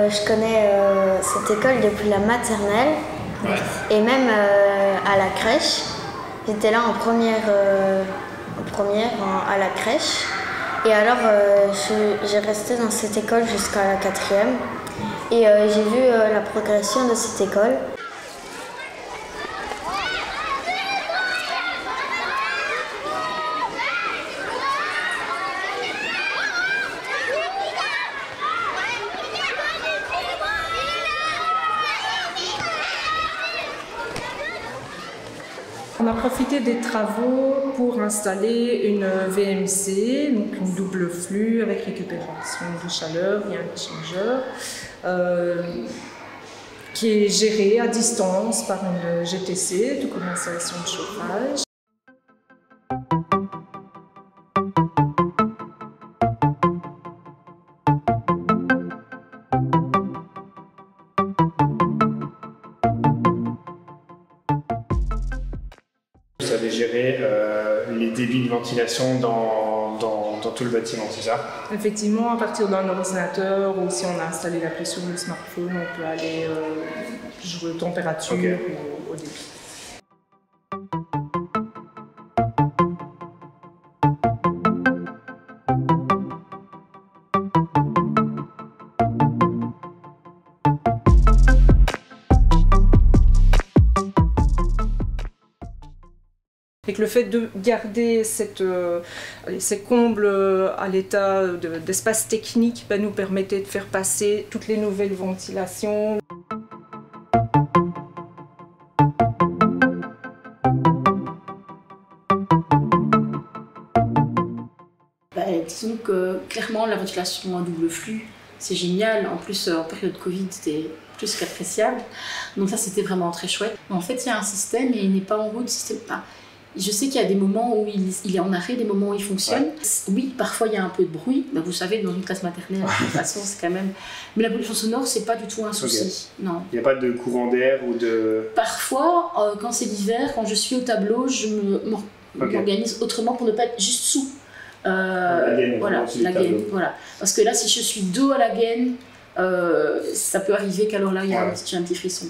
je connais cette école depuis la maternelle et même à la crèche. J'étais là en première à la crèche. Et alors, j'ai resté dans cette école jusqu'à la 4e. Et j'ai vu la progression de cette école. On a profité des travaux pour installer une VMC, donc une double flux avec récupération de chaleur et un échangeur qui est géré à distance par une GTC, de comme installation de chauffage. Vous allez gérer les débits de ventilation dans tout le bâtiment, c'est ça? Effectivement, à partir d'un ordinateur ou si on a installé l'appli sur le smartphone, on peut aller jouer température au débit. Et que le fait de garder ces combles à l'état d'espace technique nous permettait de faire passer toutes les nouvelles ventilations. Disons que clairement la ventilation en double flux, c'est génial. En plus, en période Covid, c'était plus qu'appréciable. Donc ça, c'était vraiment très chouette. En fait, il y a un système et il n'est pas en route. Je sais qu'il y a des moments où il est en arrêt, des moments où il fonctionne. Ouais. Oui, parfois il y a un peu de bruit. Ben, vous savez, dans une classe maternelle, de toute façon, c'est quand même... Mais la pollution sonore, c'est pas du tout un souci. Non. Il n'y a pas de courant d'air ou de... Parfois, quand c'est l'hiver, quand je suis au tableau, je m'organise autrement pour ne pas être juste sous. La gaine, voilà, voilà. Parce que là, si je suis dos à la gaine, ça peut arriver qu'alors là, j'ai un petit frisson.